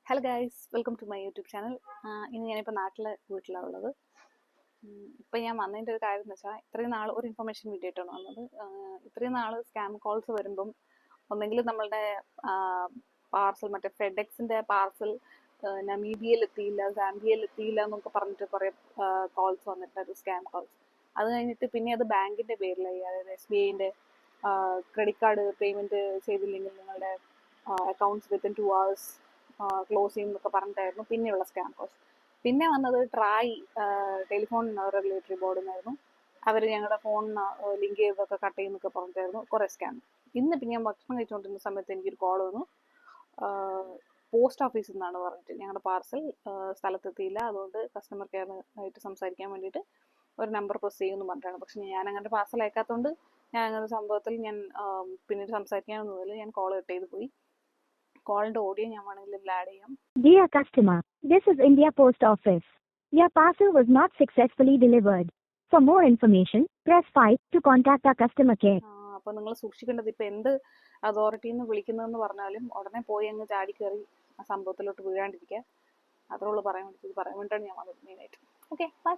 Hello guys, welcome to my YouTube channel. ഇന്ന് ഞാനിപ്പോൾ വീട്ടിലാണ് ഉള്ളത്. ഇപ്പം ഞാൻ വന്നതിൻ്റെ ഒരു കാര്യം എന്ന് വെച്ചാൽ, ഇത്രയും നാൾ ഒരു ഇൻഫർമേഷൻ വേണ്ടിയിട്ടാണ് വന്നത്. ഇത്രയും നാൾ സ്കാം കോൾസ് വരുമ്പം ഒന്നെങ്കിൽ നമ്മളുടെ പാർസൽ, മറ്റേ ഫെഡെക്സിൻ്റെ പാർസൽ നമീബിയയിൽ എത്തിയില്ല, സാംബിയയിൽ എത്തിയില്ല എന്നൊക്കെ പറഞ്ഞിട്ട് കുറേ കോൾസ് വന്നിട്ടുണ്ട്, സ്കാം കോൾസ്. അത് കഴിഞ്ഞിട്ട് പിന്നെ അത് ബാങ്കിൻ്റെ പേരിലായി, അതായത് SBIൻ്റെ ക്രെഡിറ്റ് കാർഡ് പേയ്മെൻറ്റ് ചെയ്തില്ലെങ്കിൽ നിങ്ങളുടെ അക്കൗണ്ട്സ് വിത്തിൻ 2 hours ക്ലോസ് ചെയ്യും എന്നൊക്കെ പറഞ്ഞിട്ടായിരുന്നു പിന്നെയുള്ള സ്കാം കോൾസ്. പിന്നെ വന്നത് ട്രായ് ടെലിഫോൺ റെഗുലേറ്ററി ബോർഡിൽ നിന്നായിരുന്നു. അവർ ഞങ്ങളുടെ ഫോൺ ലിങ്ക് ചെയ്തൊക്കെ കട്ട് ചെയ്യുന്നൊക്കെ പറഞ്ഞിട്ടായിരുന്നു കുറേ സ്കാം. ഇന്ന് പിന്നെ ഞാൻ ഭക്ഷണം കഴിച്ചുകൊണ്ടിരുന്ന സമയത്ത് എനിക്കൊരു കോൾ വന്നു, പോസ്റ്റ് ഓഫീസിൽ നിന്നാണ് പറഞ്ഞിട്ട് ഞങ്ങളുടെ പാർസൽ സ്ഥലത്തെത്തിയില്ല, അതുകൊണ്ട് കസ്റ്റമർ കെയർ ആയിട്ട് സംസാരിക്കാൻ വേണ്ടിയിട്ട് ഒരു നമ്പർ പ്രസ് ചെയ്യുമെന്ന് പറഞ്ഞിട്ടാണ്. പക്ഷെ ഞാൻ അങ്ങനെ പാർസൽ അയക്കാത്തതുകൊണ്ട് ഞാൻ അങ്ങനെ സംഭവത്തിൽ പിന്നീട് സംസാരിക്കാനൊന്നുമില്ല, ഞാൻ കോൾ കട്ട് ചെയ്ത് പോയി. കോളിൻ്റെ ഓഡിയോ ഞാൻ വേണമെങ്കിൽ ആഡ് ചെയ്യാം. Dear customer, this is India Post Office. Your parcel was not successfully delivered. For more information, press 5 to contact our customer care. അപ്പോൾ നിങ്ങൾ സൂക്ഷിക്കേണ്ടത്, ഇപ്പോൾ എന്ത് അതോറിറ്റിയിൽ നിന്ന് വിളിക്കുന്നതെന്ന് പറഞ്ഞാലും ഉടനെ പോയി അങ്ങ് ചാടി കയറി ആ സംഭവത്തിലോട്ട് വീഴാണ്ടിരിക്കുക. അത്രേ ഉള്ളൂ പറയാൻ വേണ്ടിയിട്ടാണ് ഞാൻ വന്നത് മെയിനായിട്ട്. Okay, by.